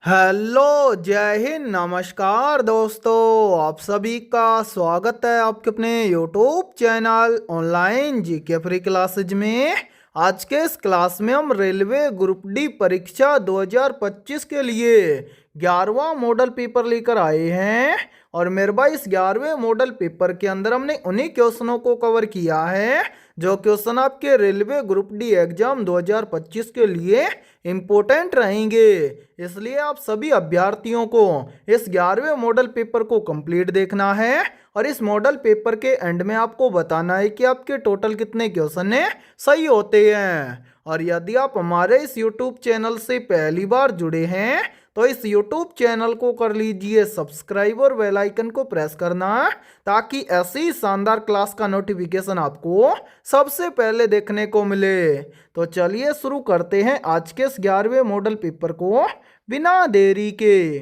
Hello, जय हिंद, नमस्कार दोस्तों। आप सभी का स्वागत है आपके अपने YouTube channel online GK free classes में। आज के इस क्लास में हम रेलवे ग्रुप डी परीक्षा 2025 के लिए 11वां मॉडल पेपर लेकर आए हैं। और मेरे भाई इस 11वें मॉडल पेपर के अंदर हमने उन्हीं क्वेश्चनों को कवर किया है जो क्वेश्चन आपके रेलवे ग्रुप डी एग्जाम 2025 के लिए इम्पोर्टेंट रहेंगे। इसलिए आप सभी अभ्यर्थियों को इस 11वें मॉडल पेपर को कंप्लीट देखना है और इस मॉडल पेपर के एंड में आपको बताना है कि आपके टोटल कितने क्वेश्चन सही होते हैं। और यदि आप हमारे इस यूट्यूब चैनल से पहली बार जुड़े हैं तो इस यूट्यूब चैनल को कर लीजिए सब्सक्राइब और बेल आइकन को प्रेस करना ताकि ऐसी शानदार क्लास का नोटिफिकेशन आपको सबसे पहले देखने को मिले। तो चलिए शुरू करते हैं आज के इस 11वें मॉडल पेपर को बिना देरी के।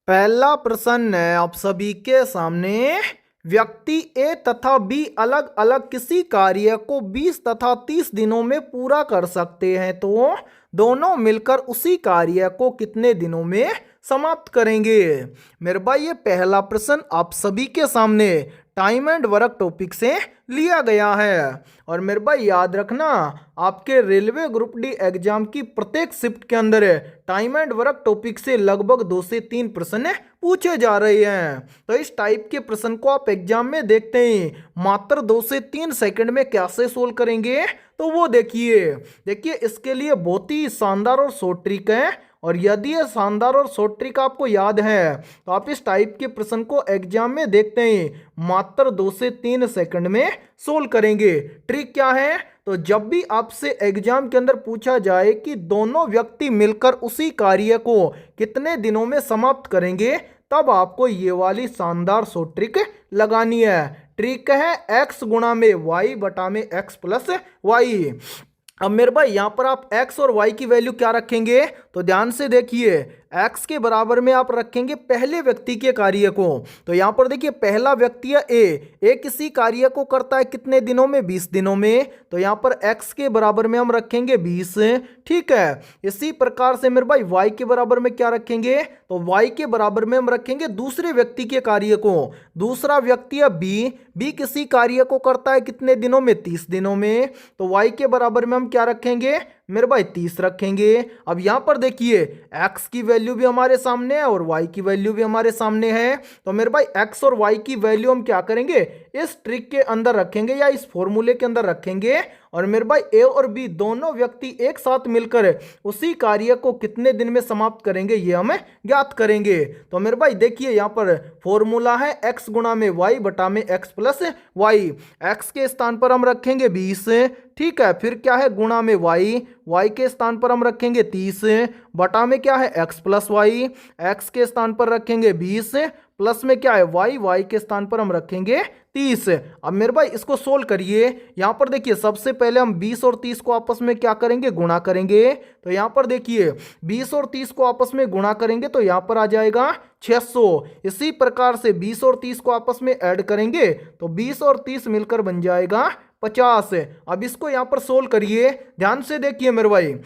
पहला प्रश्न है आप सभी के सामने। व्यक्ति ए तथा बी अलग अलग किसी कार्य को 20 तथा 30 दिनों में पूरा कर सकते हैं तो दोनों मिलकर उसी कार्य को कितने दिनों में समाप्त करेंगे। मेरे भाई ये पहला प्रश्न आप सभी के सामने टाइम एंड वर्क टॉपिक से लिया गया है। और मेरे भाई याद रखना आपके रेलवे ग्रुप डी एग्जाम की प्रत्येक शिफ्ट के अंदर टाइम एंड वर्क टॉपिक से लगभग 2 से 3 प्रश्न पूछे जा रहे हैं। तो इस टाइप के प्रश्न को आप एग्जाम में देखते ही मात्र 2 से 3 सेकंड में कैसे सोल्व करेंगे तो वो देखिए इसके लिए बहुत ही शानदार और शॉर्ट ट्रिक है। और यदि ये शानदार और शॉर्ट ट्रिक आपको याद है तो आप इस टाइप के प्रश्न को एग्जाम में देखते ही मात्र 2 से 3 सेकंड में सोल्व करेंगे। ट्रिक क्या है? तो जब भी आपसे एग्जाम के अंदर पूछा जाए कि दोनों व्यक्ति मिलकर उसी कार्य को कितने दिनों में समाप्त करेंगे तब आपको ये वाली शानदार शॉर्ट ट्रिक लगानी है। ट्रिक है x गुणा में y बटा में x प्लस वाई। अब मेरे भाई यहाँ पर आप x और y की वैल्यू क्या रखेंगे तो ध्यान से देखिए x के बराबर में आप रखेंगे पहले व्यक्ति के कार्य को। तो यहाँ पर देखिए पहला व्यक्ति है ए किसी कार्य को करता है कितने दिनों में 20 दिनों में। तो यहाँ पर x के बराबर में हम रखेंगे 20। ठीक है, इसी प्रकार से मेरे भाई y के बराबर में क्या रखेंगे तो y के बराबर में हम रखेंगे दूसरे व्यक्ति के कार्य को। दूसरा व्यक्ति है बी किसी कार्य को करता है कितने दिनों में 30 दिनों में। तो y के बराबर में हम क्या रखेंगे मेरे भाई 30 रखेंगे। अब यहां पर देखिए x की वैल्यू भी हमारे सामने है और y की वैल्यू भी हमारे सामने है। तो मेरे भाई x और y की वैल्यू हम क्या करेंगे इस ट्रिक के अंदर रखेंगे या इस फॉर्मूले के अंदर रखेंगे। और मेरे भाई ए और बी दोनों व्यक्ति एक साथ मिलकर उसी कार्य को कितने दिन में समाप्त करेंगे ये हमें ज्ञात करेंगे। तो मेरे भाई देखिए यहाँ पर फॉर्मूला है x गुणा में y बटा में x प्लस वाई। x के स्थान पर हम रखेंगे 20। ठीक है, फिर क्या है गुणा में y के स्थान पर हम रखेंगे 30 बटा में क्या है x प्लस वाई। x के स्थान पर रखेंगे 20 प्लस में क्या है y के स्थान पर हम रखेंगे 30। अब मेरे भाई इसको सोल्व करिए। यहाँ पर देखिए सबसे पहले हम 20 और 30 को आपस में क्या करेंगे गुणा करेंगे। तो यहाँ पर देखिए 20 और 30 को आपस में गुणा करेंगे तो यहाँ पर आ जाएगा 600। इसी प्रकार से 20 और 30 को आपस में ऐड करेंगे तो 20 और 30 मिलकर बन जाएगा 50। अब इसको यहाँ पर सोल्व करिए, ध्यान से देखिए मेरे भाई।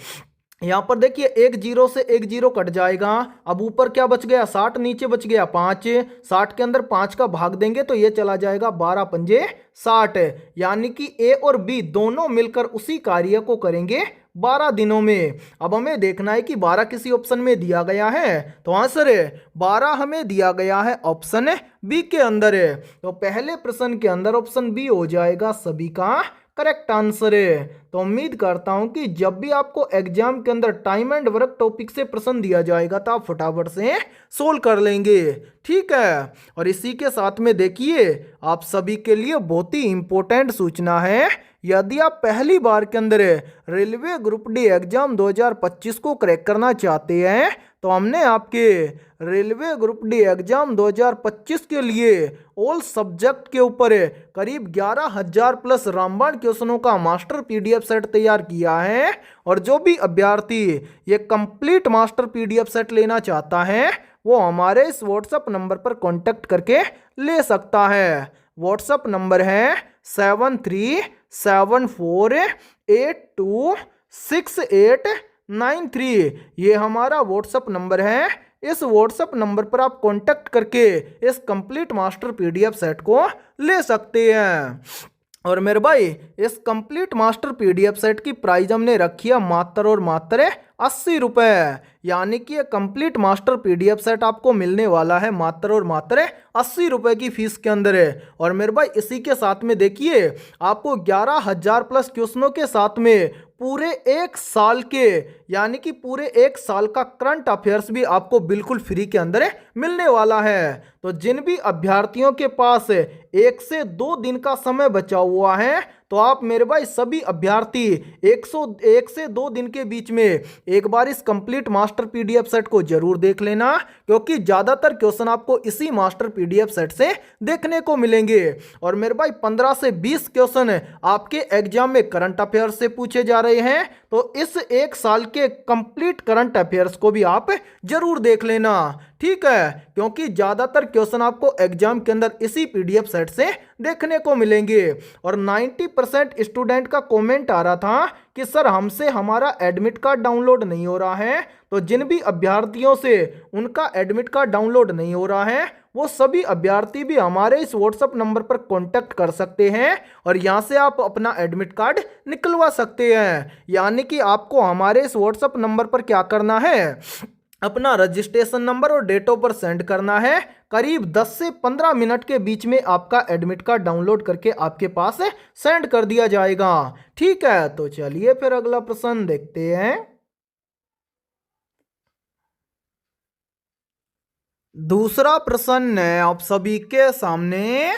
यहाँ पर देखिए एक जीरो से एक जीरो कट जाएगा। अब ऊपर क्या बच गया 60, नीचे बच गया 5। 60 के अंदर 5 का भाग देंगे तो ये चला जाएगा 12 पंजे 60। यानी कि ए और बी दोनों मिलकर उसी कार्य को करेंगे 12 दिनों में। अब हमें देखना है कि 12 किसी ऑप्शन में दिया गया है तो आंसर 12 हमें दिया गया है ऑप्शन बी के अंदर। तो पहले प्रश्न के अंदर ऑप्शन बी हो जाएगा सभी का करेक्ट आंसर है। तो उम्मीद करता हूं कि जब भी आपको एग्जाम के अंदर टाइम एंड वर्क टॉपिक से प्रश्न दिया जाएगा तो आप फटाफट से सोल्व कर लेंगे। ठीक है, और इसी के साथ में देखिए आप सभी के लिए बहुत ही इंपॉर्टेंट सूचना है। यदि आप पहली बार के अंदर रेलवे ग्रुप डी एग्जाम 2025 को क्रैक करना चाहते हैं तो हमने आपके रेलवे ग्रुप डी एग्जाम 2025 के लिए ऑल सब्जेक्ट के ऊपर करीब 11,000 प्लस रामबाण क्वेश्चनों का मास्टर पीडीएफ सेट तैयार किया है। और जो भी अभ्यर्थी ये कंप्लीट मास्टर पीडीएफ सेट लेना चाहता है वो हमारे इस व्हाट्सएप नंबर पर कांटेक्ट करके ले सकता है। व्हाट्सएप नंबर है 73748268 93। ये हमारा व्हाट्सअप नंबर है। इस व्हाट्सअप नंबर पर आप कांटेक्ट करके इस कंप्लीट मास्टर पीडीएफ सेट को ले सकते हैं। और मेरे भाई इस कंप्लीट मास्टर पीडीएफ सेट की प्राइस हमने रखी है मात्र और मात्र 80 रुपये। यानी कि ये कंप्लीट मास्टर पीडीएफ सेट आपको मिलने वाला है मात्र और मात्र 80 रुपये की फीस के अंदर है। और मेरे भाई इसी के साथ में देखिए आपको 11,000 प्लस क्वेश्चनों के साथ में पूरे 1 साल के यानी कि पूरे 1 साल का करंट अफेयर्स भी आपको बिल्कुल फ्री के अंदर मिलने वाला है। तो जिन भी अभ्यर्थियों के पास 1 से 2 दिन का समय बचा हुआ है तो आप मेरे भाई सभी अभ्यर्थी 1 से 2 दिन के बीच में एक बार इस कंप्लीट मास्टर पीडीएफ सेट को जरूर देख लेना, क्योंकि ज्यादातर क्वेश्चन आपको इसी मास्टर पीडीएफ सेट से देखने को मिलेंगे। और मेरे भाई 15 से 20 क्वेश्चन आपके एग्जाम में करंट अफेयर्स से पूछे जा रहे हैं, तो इस 1 साल के कंप्लीट करंट अफेयर्स को भी आप जरूर देख लेना, ठीक है, क्योंकि ज्यादातर क्वेश्चन आपको एग्जाम के अंदर इसी पीडीएफ सेट से देखने को मिलेंगे। और 90% स्टूडेंट का कमेंट आ रहा था कि सर हमसे हमारा एडमिट कार्ड डाउनलोड नहीं हो रहा है। तो जिन भी अभ्यर्थियों से उनका एडमिट कार्ड डाउनलोड नहीं हो रहा है वो सभी अभ्यर्थी भी हमारे इस व्हाट्सएप नंबर पर कांटेक्ट कर सकते हैं और यहां से आप अपना एडमिट कार्ड निकलवा सकते हैं। यानी कि आपको हमारे इस व्हाट्सएप नंबर पर क्या करना है, अपना रजिस्ट्रेशन नंबर और डेट ऑफ बर्थ सेंड करना है। करीब 10 से 15 मिनट के बीच में आपका एडमिट कार्ड डाउनलोड करके आपके पास सेंड कर दिया जाएगा, ठीक है। तो चलिए फिर अगला प्रश्न देखते हैं। दूसरा प्रश्न है आप सभी के सामने,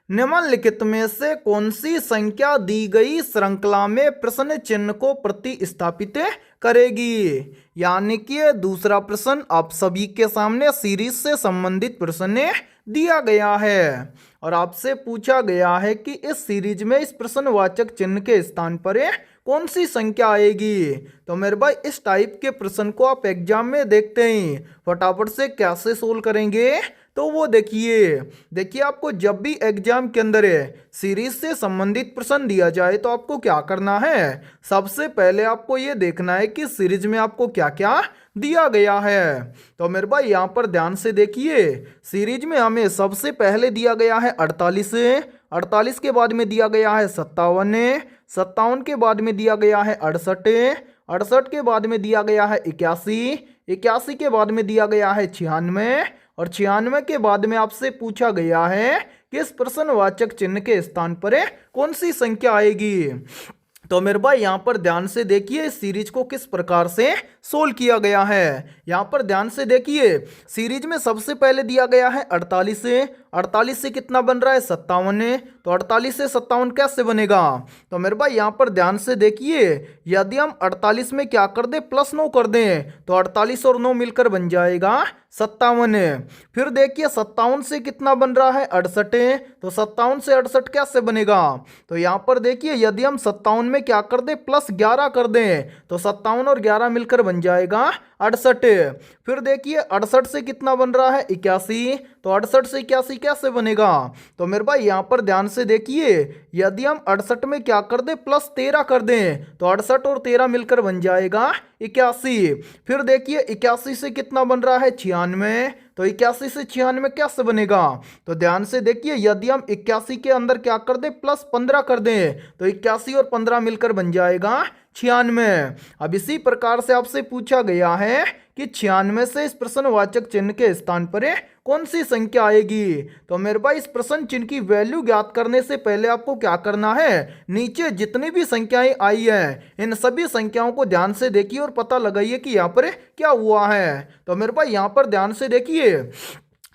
निम्नलिखित में से कौन सी संख्या दी गई श्रृंखला में प्रश्न चिन्ह को प्रतिस्थापित करेगी। यानी कि दूसरा प्रश्न आप सभी के सामने सीरीज से संबंधित प्रश्न दिया गया है और आपसे पूछा गया है कि इस सीरीज में इस प्रश्नवाचक चिन्ह के स्थान पर कौन सी संख्या आएगी। तो मेरे भाई इस टाइप के प्रश्न को आप एग्जाम में देखते ही फटाफट से कैसे सोल्व करेंगे, तो वो देखिए आपको जब भी एग्जाम के अंदर सीरीज से संबंधित प्रश्न दिया जाए तो आपको क्या करना है, सबसे पहले आपको ये देखना है कि सीरीज में आपको क्या क्या दिया गया है। तो मेरे भाई यहाँ पर ध्यान से देखिए, सीरीज में हमें सबसे पहले दिया गया है 48, 48 के बाद में दिया गया है 57, 57 के बाद में दिया गया है 68, 68 के बाद में दिया गया है 81, 81 के बाद में दिया गया है 96 और 96 के बाद में आपसे पूछा गया है कि इस प्रश्नवाचक चिन्ह के स्थान पर कौन सी संख्या आएगी। तो मेरे भाई यहाँ पर ध्यान से देखिए इस सीरीज को किस प्रकार से सोल्व किया गया है। यहाँ पर ध्यान से देखिए सीरीज में सबसे पहले दिया गया है 48, 48 से कितना बन रहा है 57, तो 48 से 57 कैसे बनेगा। तो मेरे भाई यहाँ पर ध्यान से देखिए यदि हम 48 में क्या कर दे प्लस 9 कर दें तो 48 और 9 मिलकर बन जाएगा 57। फिर देखिए 57 से कितना बन रहा है 68, तो 57 से 68 कैसे बनेगा। तो यहाँ पर देखिए यदि हम 57 में क्या कर दे प्लस 11 कर दें तो 57 और 11 मिलकर बन जाएगा 68। फिर देखिए 68 से कितना बन रहा है 81, तो 68 से 81 कैसे बनेगा। तो मेरे भाई यहाँ पर ध्यान से देखिए यदि हम 68 में क्या कर दे प्लस 13 कर दें तो 68 और 13 मिलकर बन जाएगा 81। फिर देखिए 81 से कितना बन रहा है 96, तो 81 से 96 कैसे बनेगा। तो ध्यान से देखिए यदि हम 81 के अंदर क्या कर दे प्लस 15 कर दें तो 81 और 15 मिलकर बन जाएगा 96। अब इसी प्रकार से आपसे पूछा गया है कि 96 से इस प्रश्नवाचक चिन्ह के स्थान पर कौन सी संख्या आएगी। तो मेरे भाई इस प्रश्न चिन्ह की वैल्यू ज्ञात करने से पहले आपको क्या करना है, नीचे जितनी भी संख्याएं आई है इन सभी संख्याओं को ध्यान से देखिए और पता लगाइए कि यहाँ पर क्या हुआ है। तो मेरे भाई यहाँ पर ध्यान से देखिए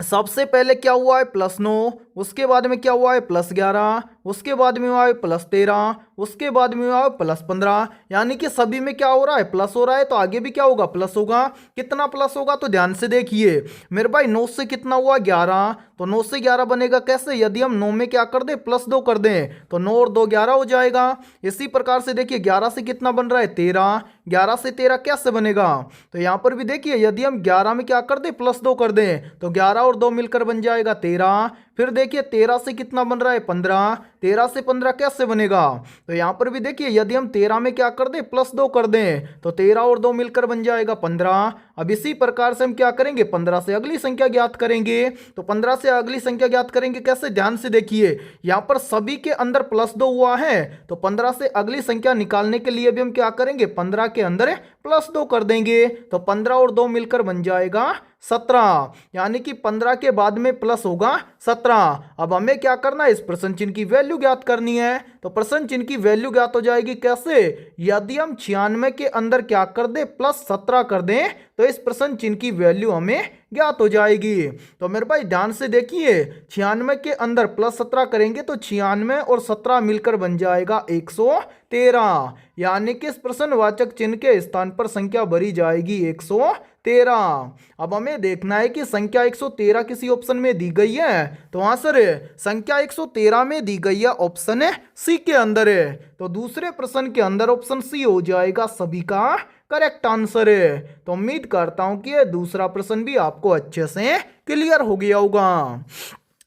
सबसे पहले क्या हुआ है +9, उसके बाद में क्या हुआ है +11, उसके बाद में हुआ है +13, उसके बाद में हुआ है +15। यानी कि सभी में क्या हो रहा है प्लस हो रहा है, तो आगे भी क्या होगा प्लस होगा। कितना प्लस होगा तो ध्यान से देखिए मेरे भाई 9 से कितना हुआ 11, तो 9 से 11 बनेगा कैसे, यदि हम 9 में क्या कर दें +2 कर दें तो 9 और 2 11 हो जाएगा। इसी प्रकार से देखिए 11 से कितना बन रहा है 13, 11 से 13 कैसे बनेगा। तो यहाँ पर भी देखिए यदि हम 11 में क्या कर दें +2 कर दें तो 11 और 2 मिलकर बन जाएगा 13। फिर देखिए 13 से कितना बन रहा है 15, 13 से 15 कैसे बनेगा? तो यहाँ पर भी देखिए यदि हम 13 में क्या कर दें +2 कर दें तो 13 और 2 मिलकर बन जाएगा 15। अब इसी प्रकार से हम क्या करेंगे 15 से अगली संख्या ज्ञात करेंगे। तो 15 से अगली संख्या ज्ञात करेंगे कैसे, ध्यान से देखिए यहाँ पर सभी के अंदर +2 हुआ है तो 15 से अगली संख्या निकालने के लिए भी हम क्या करेंगे 15 के अंदर +2 कर देंगे तो 15 और 2 मिलकर बन जाएगा 17, यानी कि 15 के बाद में प्लस होगा 17। अब हमें क्या करना है इस प्रश्न चिन्ह की वैल्यू ज्ञात करनी है। तो प्रश्न चिन्ह की वैल्यू ज्ञात हो जाएगी कैसे, यदि हम 96 के अंदर क्या कर दें +17 कर दें तो इस प्रश्न चिन्ह की वैल्यू हमें ज्ञात हो जाएगी। तो मेरे भाई ध्यान से देखिए 96 के अंदर +17 करेंगे तो 96 और 17 मिलकर बन जाएगा 113, यानी कि इस प्रश्नवाचक चिन्ह के स्थान पर संख्या भरी जाएगी 113। अब हमें देखना है कि संख्या 113 किसी ऑप्शन में दी गई है तो हाँ सर संख्या 113 में दी गई है ऑप्शन है सी के अंदर है। तो दूसरे प्रश्न के अंदर ऑप्शन सी हो जाएगा सभी का करेक्ट आंसर है। तो उम्मीद करता हूं कि ये दूसरा प्रश्न भी आपको अच्छे से क्लियर हो गया होगा।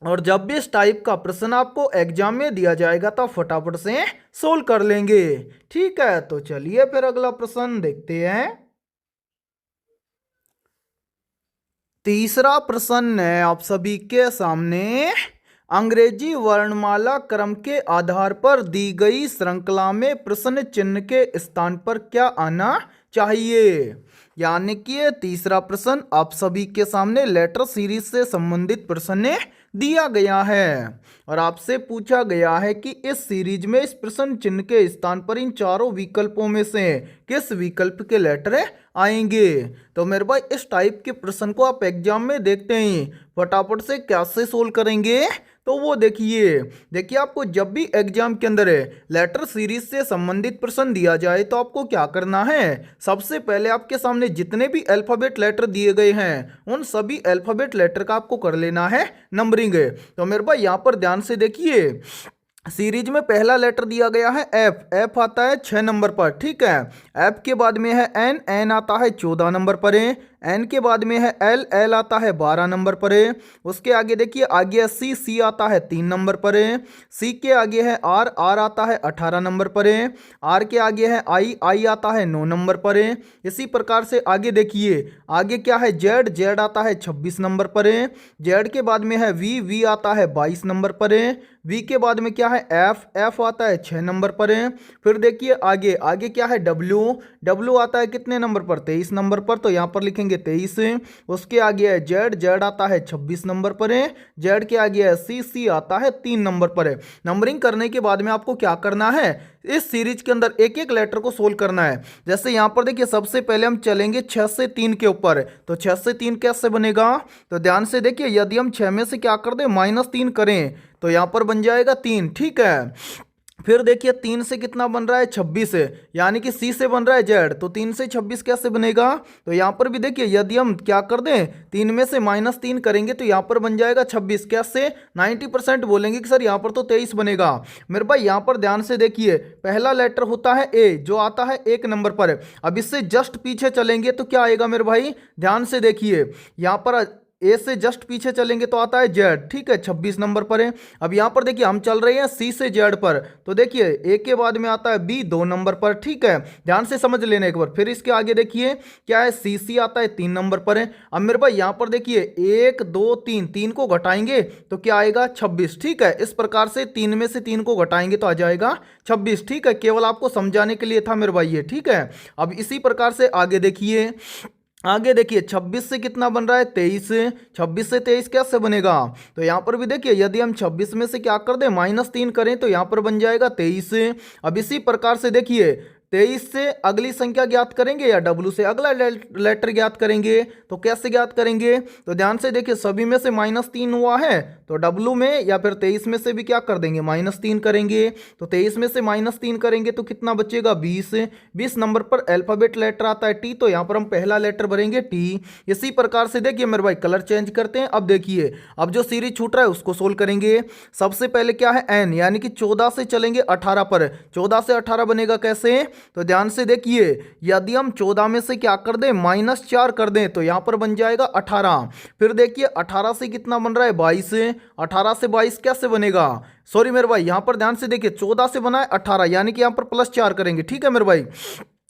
और जब भी इस टाइप का प्रश्न आपको एग्जाम में दिया जाएगा तो फटाफट से सोल्व कर लेंगे। ठीक है, तो चलिए फिर अगला प्रश्न देखते हैं। तीसरा प्रश्न है आप सभी के सामने, अंग्रेजी वर्णमाला क्रम के आधार पर दी गई श्रृंखला में प्रश्न चिन्ह के स्थान पर क्या आना चाहिए। यानी कि ये तीसरा प्रश्न आप सभी के सामने लेटर सीरीज से संबंधित प्रश्न दिया गया है और आपसे पूछा गया है कि इस सीरीज में इस प्रश्न चिन्ह के स्थान पर इन चारों विकल्पों में से किस विकल्प के लेटर आएंगे। तो मेरे भाई इस टाइप के प्रश्न को आप एग्जाम में देखते हैं फटाफट से कैसे सोल्व करेंगे तो वो देखिए आपको जब भी एग्जाम के अंदर लेटर सीरीज से संबंधित प्रश्न दिया जाए तो आपको क्या करना है, सबसे पहले आपके सामने जितने भी अल्फाबेट लेटर दिए गए हैं उन सभी अल्फाबेट लेटर का आपको कर लेना है नंबरिंग। तो मेरे भाई यहाँ पर ध्यान से देखिए सीरीज में पहला लेटर दिया गया है एफ आता है 6 नंबर पर। ठीक है, एफ के बाद में है एन आता है 14 नंबर पर है, एन के बाद में है एल आता है 12 नंबर पर है। उसके आगे देखिए आगे है सी आता है 3 नंबर पर है, सी के आगे है आर आता है 18 नंबर पर है, आर के आगे है आई आता है 9 नंबर पर है। इसी प्रकार से आगे देखिए आगे क्या है जेड आता है 26 नंबर पर है, जेड के बाद में है वी आता है 22 नंबर पर है, वी के बाद में क्या है एफ आता है 6 नंबर पर है। फिर देखिए आगे क्या है डब्ल्यू आता है कितने नंबर पर 23 नंबर पर, तो यहाँ पर लिखेंगे 23। उसके आगे है जेड आता है 26 नंबर पर है, जेड के आगे है सी आता है 3 नंबर पर है। नंबरिंग करने के बाद में आपको क्या करना है इस सीरीज के अंदर एक एक लेटर को सोल्व करना है। जैसे यहाँ पर देखिए सबसे पहले हम चलेंगे 6 से 3 के ऊपर, तो 6 से 3 कैसे बनेगा, तो ध्यान से देखिए यदि हम 6 में से क्या कर दें -3 करें तो यहाँ पर बन जाएगा 3। ठीक है, फिर देखिए 3 से कितना बन रहा है 26 यानी कि सी से बन रहा है जेड, तो 3 से 26 कैसे बनेगा, तो यहाँ पर भी देखिए यदि हम क्या कर दें 3 में से -3 करेंगे तो यहाँ पर बन जाएगा 26। कैसे 90% बोलेंगे कि सर यहाँ पर तो 23 बनेगा। मेरे भाई यहाँ पर ध्यान से देखिए पहला लेटर होता है ए जो आता है 1 नंबर पर। अब इससे जस्ट पीछे चलेंगे तो क्या आएगा मेरे भाई, ध्यान से देखिए यहाँ पर ए से जस्ट पीछे चलेंगे तो आता है जेड। ठीक है, 26 नंबर पर है। अब यहाँ पर देखिए हम चल रहे हैं सी से जेड पर, तो देखिए ए के बाद में आता है बी 2 नंबर पर। ठीक है, ध्यान से समझ लेना एक बार। फिर इसके आगे देखिए क्या है सी आता है 3 नंबर पर है। अब मेरे भाई यहाँ पर देखिए 1 2 3 को घटाएंगे तो क्या आएगा 26। ठीक है, इस प्रकार से 3 में से 3 को घटाएंगे तो आ जाएगा 26। ठीक है, केवल आपको समझाने के लिए था मेरे भाई ये। ठीक है, अब इसी प्रकार से आगे देखिए 26 से कितना बन रहा है 23, 26 से 23 कैसे बनेगा, तो यहाँ पर भी देखिए यदि हम 26 में से क्या कर दें -3 करें तो यहाँ पर बन जाएगा 23। अब इसी प्रकार से देखिए 23 से अगली संख्या ज्ञात करेंगे या डब्ल्यू से अगला लेटर ज्ञात करेंगे, तो कैसे ज्ञात करेंगे, तो ध्यान से देखिए सभी में से -3 हुआ है तो डब्ल्यू में या फिर 23 में से भी क्या कर देंगे -3 करेंगे। तो 23 में से -3 करेंगे तो कितना बचेगा 20 नंबर पर अल्फाबेट लेटर आता है टी, तो यहाँ पर हम पहला लेटर भरेंगे टी। इसी प्रकार से देखिए मेरे भाई कलर चेंज करते हैं। अब देखिए अब जो सीरीज छूट रहा है उसको सोल्व करेंगे। सबसे पहले क्या है एन यानी कि 14 से चलेंगे 18 पर, 14 से 18 बनेगा कैसे, तो ध्यान से देखिए, यदि हम 14 में से क्या कर दें, -4 कर दें, तो यहाँ पर बन जाएगा 18। फिर देखिए 18 से कितना बन रहा है, 22। 18 से 22 कैसे बनेगा, सॉरी मेरे भाई, यहाँ पर ध्यान से देखिए 14 से बना है 18, यानी कि यहाँ पर +4 करेंगे, ठीक है मेरे भाई।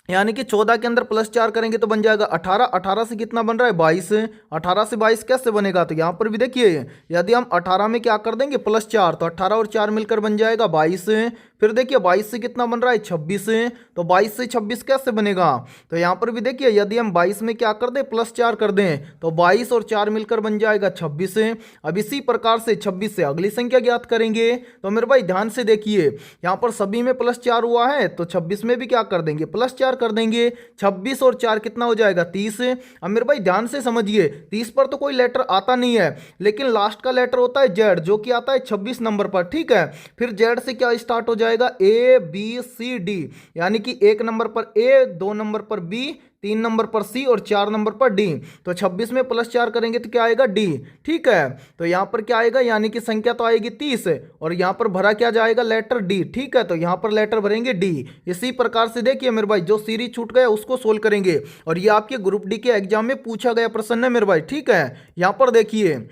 यानी कि 14 के अंदर +4 करेंगे तो बन जाएगा 18। 18 से कितना बन रहा है, 22। 18 से 22 कैसे बनेगा, तो यहाँ पर भी देखिए यदि हम 18 में क्या कर देंगे, +4, तो 18 और 4 मिलकर बन जाएगा 22। फिर देखिए 22 से कितना बन रहा है, 26। तो 22 से 26 कैसे बनेगा, तो यहाँ पर भी देखिए यदि हम 22 में क्या कर दें, +4 कर दें, तो 22 और 4 मिलकर बन जाएगा 26। अब इसी प्रकार से 26 से अगली संख्या ज्ञात करेंगे। तो मेरे भाई ध्यान से देखिए, यहाँ पर सभी में +4 हुआ है, तो 26 में भी क्या कर देंगे, +4 कर देंगे। 26 और 4 कितना हो जाएगा, 30। अब मेरे भाई ध्यान से समझिए, 30 पर तो कोई लेटर आता नहीं है, लेकिन लास्ट का लेटर होता है जेड, जो कि आता है 26 नंबर पर, ठीक है। फिर जेड से क्या स्टार्ट हो जाएगा, ABCD, यानी कि 1 नंबर पर ए, 2 नंबर पर बी, 3 नंबर पर सी और 4 नंबर पर डी। तो 26 में +4 करेंगे तो क्या आएगा, डी, ठीक है। तो यहां पर क्या आएगा, यानी कि संख्या तो आएगी 30, और यहां पर भरा क्या जाएगा, लेटर डी, ठीक है। तो यहां पर लेटर भरेंगे डी। इसी प्रकार से देखिए मेरे भाई, जो सीरीज छूट गया उसको सोल्व करेंगे, और ये आपके ग्रुप डी के एग्जाम में पूछा गया प्रश्न है मेरे भाई, ठीक है। यहां पर देखिए,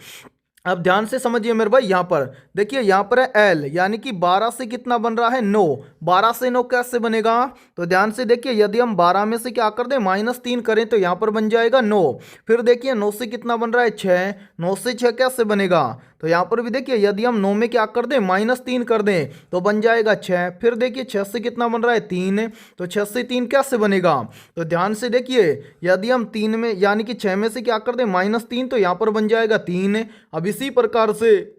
अब ध्यान से समझिए मेरे भाई, यहां पर देखिए, यहां पर है एल, यानी कि 12 से कितना बन रहा है, 9। 12 से 9 कैसे बनेगा, तो ध्यान से देखिए, यदि हम 12 में से क्या कर दें, -3 करें, तो यहां पर बन जाएगा 9। फिर देखिए 9 से कितना बन रहा है, 6। 9 से 6 कैसे बनेगा, तो यहां पर भी देखिए यदि हम 9 में क्या कर दें, -3 कर दें, तो बन जाएगा 6। फिर देखिए 6 से कितना बन रहा है, 3। तो 6 से 3 कैसे बनेगा, तो ध्यान से देखिए, यदि हम 3 में यानी कि 6 में से क्या कर दें, -3, तो यहां पर बन जाएगा 3। अब इसी प्रकार से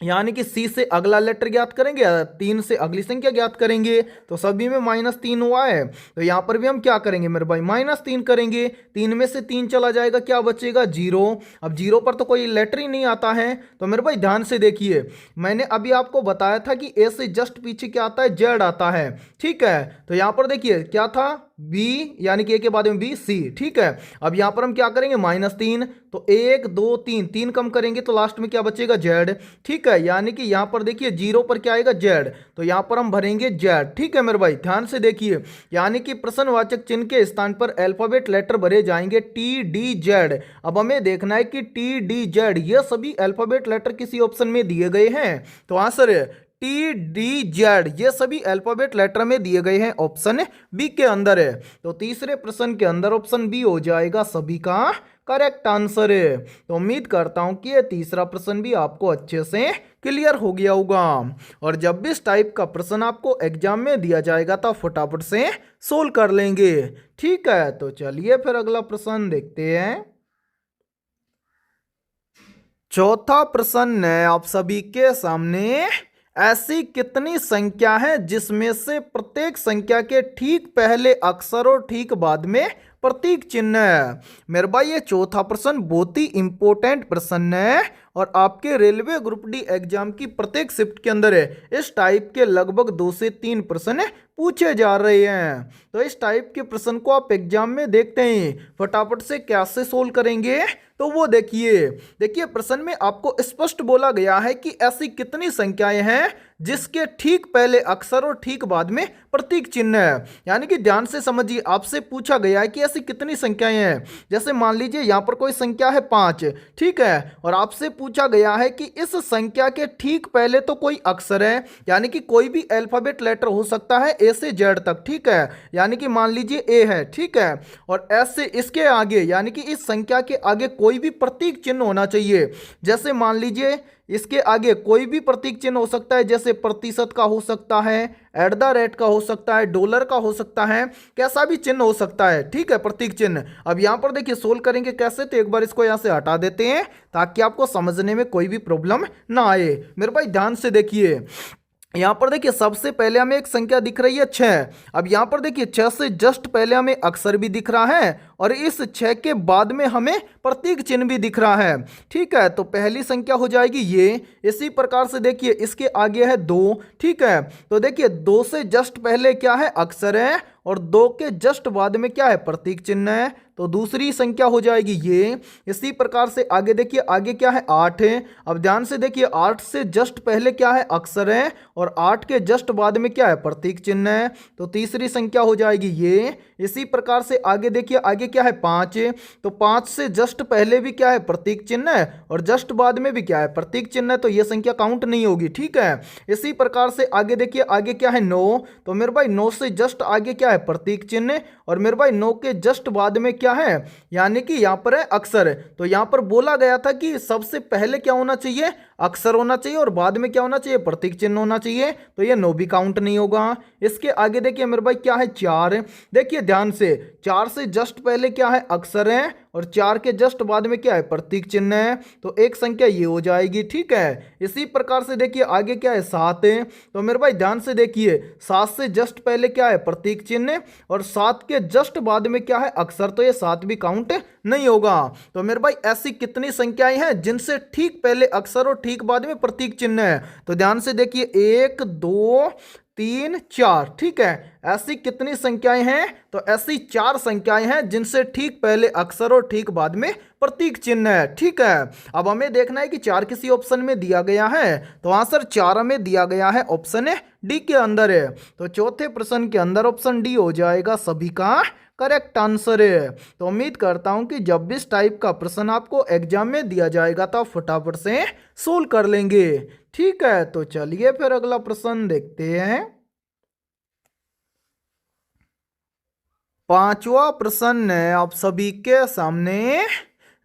यानी कि सी से अगला लेटर ज्ञात करेंगे, 3 से अगली संख्या ज्ञात करेंगे, तो सभी में -3 हुआ है, तो यहां पर भी हम क्या करेंगे मेरे भाई, -3 करेंगे। 3 में से 3 चला जाएगा, क्या बचेगा, 0। अब 0 पर तो कोई लेटर ही नहीं आता है, तो मेरे भाई ध्यान से देखिए, मैंने अभी आपको बताया था कि ए से जस्ट पीछे क्या आता है, जेड आता है, ठीक है। तो यहां पर देखिए क्या था, बी, यानी कि ए के बाद में बी, सी, ठीक है। अब यहां पर हम क्या करेंगे, -3, तो 1 2 3, 3 कम करेंगे तो लास्ट में क्या बचेगा, जेड, ठीक है। यानी कि यहां पर देखिए 0 पर क्या आएगा, जेड, तो यहां पर हम भरेंगे जेड, ठीक है मेरे भाई। ध्यान से देखिए, यानी कि प्रश्नवाचक चिन्ह के स्थान पर अल्फाबेट लेटर भरे जाएंगे TDZ। अब हमें देखना है कि TDZ ये सभी अल्फाबेट लेटर किसी ऑप्शन में दिए गए हैं, तो आंसर है TDZ, ये सभी अल्फाबेट लेटर में दिए गए हैं, ऑप्शन बी के अंदर है। तो तीसरे प्रश्न के अंदर ऑप्शन बी हो जाएगा सभी का करेक्ट आंसर है। तो उम्मीद करता हूं कि ये तीसरा प्रश्न भी आपको अच्छे से क्लियर हो गया होगा, और जब भी इस टाइप का प्रश्न आपको एग्जाम में दिया जाएगा तो फटाफट से सोल्व कर लेंगे, ठीक है। तो चलिए फिर अगला प्रश्न देखते हैं। चौथा प्रश्न है आप सभी के सामने, ऐसी कितनी संख्या है जिसमें से प्रत्येक संख्या के ठीक पहले अक्षर और ठीक बाद में प्रतीक चिन्ह है। मेरे भाई ये चौथा प्रश्न बहुत ही इंपॉर्टेंट प्रश्न है, और आपके रेलवे ग्रुप डी एग्जाम की प्रत्येक शिफ्ट के अंदर है, इस टाइप के लगभग 2 से 3 प्रश्न पूछे जा रहे हैं। तो इस टाइप के प्रश्न को आप एग्जाम में देखते हैं, फटाफट से कैसे सोल्व करेंगे, तो वो देखिए प्रश्न में आपको स्पष्ट बोला गया है कि ऐसी कितनी संख्याएं हैं जिसके ठीक पहले अक्षर और ठीक बाद में प्रतीक चिन्ह है। यानी कि ध्यान से समझिए, आपसे पूछा गया है कि ऐसी कितनी संख्याएं हैं। जैसे मान लीजिए यहाँ पर कोई संख्या है 5, ठीक है, और आपसे पूछा गया है कि इस संख्या के ठीक पहले तो कोई अक्षर है, यानी कि कोई भी अल्फाबेट लेटर हो सकता है ए से जेड तक, ठीक है। यानी कि मान लीजिए ए है, ठीक है, और एस से इसके आगे, यानी कि इस संख्या के आगे कोई भी प्रतीक चिन्ह होना चाहिए। जैसे मान लीजिए इसके आगे कोई भी प्रतीक चिन्ह हो सकता है, जैसे प्रतिशत का हो सकता है, @ का हो सकता है, डॉलर का हो सकता है, कैसा भी चिन्ह हो सकता है, ठीक है, प्रतीक चिन्ह। अब यहां पर देखिए सोल्व करेंगे कैसे, तो एक बार इसको यहां से हटा देते हैं ताकि आपको समझने में कोई भी प्रॉब्लम ना आए। मेरे भाई ध्यान से देखिए, यहां पर देखिए सबसे पहले हमें एक संख्या दिख रही है 6। अब यहां पर देखिए 6 से जस्ट पहले हमें अक्षर भी दिख रहा है, और इस 6 के बाद में हमें प्रतीक चिन्ह भी दिख रहा है, ठीक है। तो पहली संख्या हो जाएगी ये। इसी प्रकार से देखिए इसके आगे है 2, ठीक है। तो देखिए 2 से जस्ट पहले क्या है, अक्षर है, और 2 के जस्ट बाद में क्या है, प्रतीक चिन्ह है। तो दूसरी संख्या हो जाएगी ये। इसी प्रकार से आगे देखिए, आगे क्या है 8 है। अब ध्यान से देखिए 8 से जस्ट पहले क्या है अक्षर है और 8 के जस्ट बाद में क्या है प्रतीक चिन्ह है, तो तीसरी संख्या हो जाएगी ये। इसी प्रकार से आगे देखिए, आगे क्या है 5, तो 5 से जस्ट पहले भी क्या है प्रतीक चिन्ह है और जस्ट बाद में भी क्या है प्रतीक चिन्ह है, तो ये संख्या काउंट नहीं होगी, ठीक है। इसी प्रकार से आगे देखिए, आगे क्या है 9, तो मेरे भाई 9 से जस्ट आगे क्या है प्रतीक चिन्ह और मेरे भाई 9 के जस्ट बाद में क्या है, यानी कि यहाँ पर है अक्षर। तो यहाँ पर बोला गया था कि सबसे पहले क्या होना चाहिए, अक्षर होना चाहिए और बाद में क्या होना चाहिए, प्रतीक चिन्ह होना चाहिए, तो ये 9 भी काउंट नहीं होगा। इसके आगे देखिए मेरे भाई क्या है 4, देखिए ध्यान से 4 से जस्ट पहले क्या है अक्षर है और 4 के जस्ट बाद में क्या है प्रतीक चिन्ह है, तो एक संख्या ये हो जाएगी, ठीक है। इसी प्रकार से देखिए आगे क्या है 7 है, तो मेरे भाई ध्यान से देखिए 7 से जस्ट पहले क्या है प्रतीक चिन्ह और 7 के जस्ट बाद में क्या है अक्षर, तो ये 7 भी काउंट नहीं होगा। तो मेरे भाई ऐसी कितनी संख्याएं हैं जिनसे ठीक पहले अक्षर और ठीक बाद में प्रतीक चिन्ह है, तो ध्यान से देखिए 1 2 3 4, ठीक है। ऐसी कितनी संख्याएं हैं, तो ऐसी 4 संख्याएं हैं जिनसे ठीक पहले अक्षर और ठीक बाद में प्रतीक चिन्ह है, ठीक है। अब हमें देखना है कि 4 किसी ऑप्शन में दिया गया है, तो आंसर 4 हमें दिया गया है ऑप्शन डी के अंदर है। तो चौथे प्रश्न के अंदर ऑप्शन डी हो जाएगा सभी का करेक्ट आंसर है। तो उम्मीद करता हूं कि जब भी इस टाइप का प्रश्न आपको एग्जाम में दिया जाएगा तो आप फटाफट से सोल्व कर लेंगे, ठीक है। तो चलिए फिर अगला प्रश्न देखते हैं। पांचवा प्रश्न है आप सभी के सामने,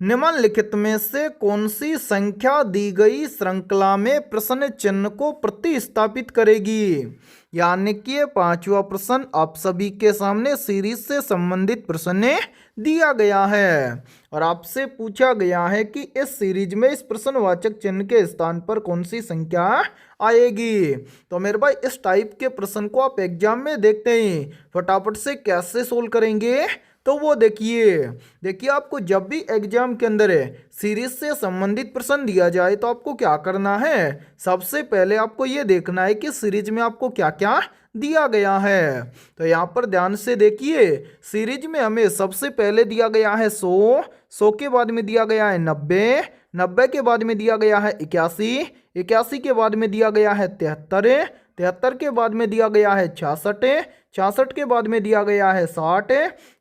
निम्नलिखित में से कौन सी संख्या दी गई श्रृंखला में प्रश्न चिन्ह को प्रतिस्थापित करेगी। यानी कि पांचवा प्रश्न आप सभी के सामने सीरीज से संबंधित प्रश्न दिया गया है और आपसे पूछा गया है कि इस सीरीज में इस प्रश्नवाचक चिन्ह के स्थान पर कौन सी संख्या आएगी। तो मेरे भाई इस टाइप के प्रश्न को आप एग्जाम में देखते ही फटाफट से कैसे सोल्व करेंगे, तो वो देखिए आपको जब भी एग्जाम के अंदर सीरीज से संबंधित प्रश्न दिया जाए तो आपको क्या करना है, सबसे पहले आपको ये देखना है कि सीरीज में आपको क्या क्या दिया गया है। तो यहाँ पर ध्यान से देखिए, सीरीज में हमें सबसे पहले दिया गया है 100, 100 के बाद में दिया गया है 90, 90 के बाद में दिया गया है 81, 81 के बाद में दिया गया है 73, 73 के बाद में दिया गया है 66, 66 के बाद में दिया गया है 60,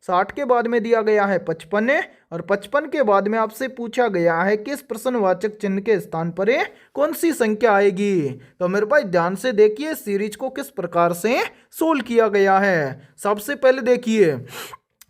60 के बाद में दिया गया है 55 और 55 के बाद में आपसे पूछा गया है कि इस प्रश्नवाचक चिन्ह के स्थान पर कौन सी संख्या आएगी। तो मेरे भाई ध्यान से देखिए सीरीज को किस प्रकार से सोल्व किया गया है। सबसे पहले देखिए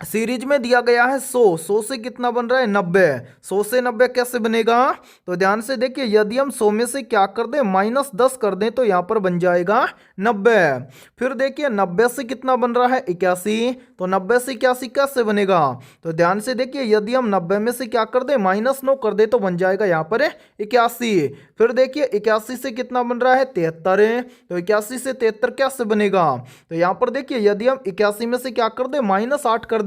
सीरीज में दिया गया है 100, 100 से कितना बन रहा है 90, 100 से 90 कैसे बनेगा, तो ध्यान से देखिए यदि हम 100 में से क्या कर दें -10 कर दें तो यहाँ पर बन जाएगा 90। फिर देखिए 90 से कितना बन रहा है 81, तो 90 से 81 कैसे बनेगा, तो ध्यान से देखिए यदि हम 90 में से क्या कर दें -9 कर दें तो बन जाएगा यहाँ पर 81। फिर देखिए 81 से कितना बन रहा है 73, तो 81 से 73 कैसे बनेगा, तो यहाँ पर देखिए यदि हम 81 में से क्या कर दें -8 कर दें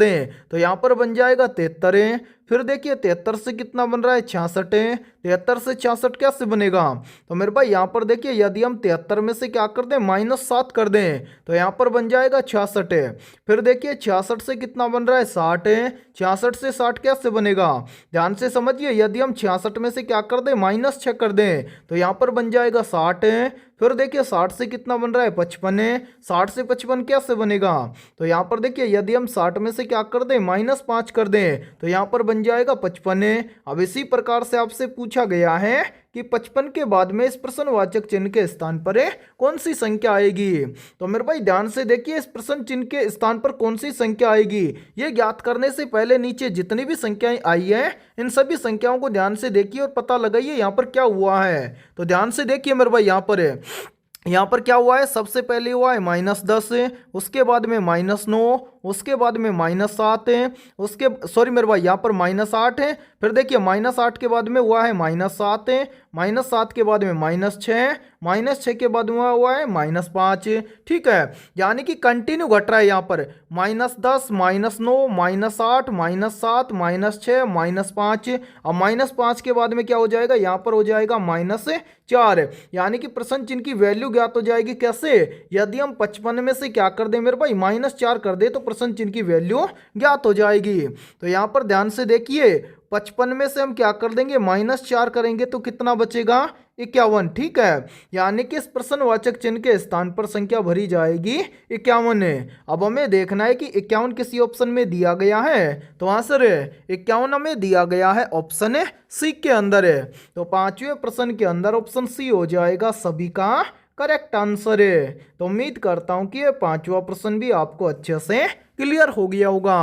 तो यहां पर बन जाएगा 73। फिर देखिए 73 से कितना बन रहा है 66, 73 से 66 कैसे बनेगा, तो मेरे भाई यहां पर देखिए यदि हम 73 में से क्या कर दें -7 कर दें तो यहां पर बन जाएगा 66। फिर देखिए 66 से कितना बन रहा है 60, 66 से 60 कैसे बनेगा, ध्यान से समझिए यदि हम 66 में से क्या कर दें -6 कर दें तो यहां पर बन जाएगा 60। फिर देखिए 60 से कितना बन रहा है 55, 60 से 55 कैसे बनेगा, तो यहाँ पर देखिए यदि हम 60 में से क्या कर दें -5 कर दें तो यहाँ पर बन जाएगा 55। अब इसी प्रकार से आपसे पूछा गया है कि 55 के बाद में इस प्रश्नवाचक चिन्ह के स्थान पर कौन सी संख्या आएगी। तो मेरे भाई ध्यान से देखिए इस प्रश्न चिन्ह के स्थान पर कौन सी संख्या आएगी, ये ज्ञात करने से पहले नीचे जितनी भी संख्याएं आई है इन सभी संख्याओं को ध्यान से देखिए और पता लगाइए यहाँ पर क्या हुआ है। तो ध्यान से देखिए मेरे भाई यहाँ पर क्या हुआ है, सबसे पहले हुआ है -10, उसके बाद में -9, उसके बाद में -7 है, उसके सॉरी मेरे भाई यहाँ पर -8 है। फिर देखिए -8 के बाद में हुआ है -7 है, -7 के बाद में -6, -6 के बाद में हुआ है -5, ठीक है। यानी कि कंटिन्यू घट रहा है यहाँ पर -10, -9, -8, -7, -6, -5। अब -5 के बाद में क्या हो जाएगा, यहाँ पर हो जाएगा -4। यानी कि प्रश्न चिन्ह की वैल्यू ज्ञात हो जाएगी कैसे, यदि हम 55 में से क्या कर दें मेरे भाई -4 कर दे तो प्रश्न चिन्ह की वैल्यू ज्ञात हो जाएगी। तो यहाँ पर ध्यान से देखिए, 55 में से हम क्या कर देंगे, -4 करेंगे तो कितना बचेगा, 51। ठीक है, यानी कि इस प्रश्नवाचक चिन्ह के स्थान पर संख्या भरी जाएगी 51 है। अब हमें देखना है कि 51 किसी ऑप्शन में दिया गया है, तो आंसर 51 हमें दिया गया है ऑप्शन सी के अंदर है। तो पांचवें प्रश्न के अंदर ऑप्शन सी हो जाएगा सभी का करेक्ट आंसर है। तो उम्मीद करता हूं कि ये पांचवा प्रश्न भी आपको अच्छे से क्लियर हो गया होगा।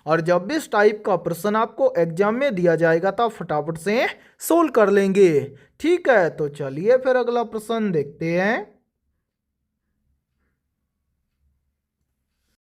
और जब भी इस टाइप का प्रश्न आपको एग्जाम में दिया जाएगा तो आप फटाफट से सोल्व कर लेंगे। ठीक है, तो चलिए फिर अगला प्रश्न देखते हैं।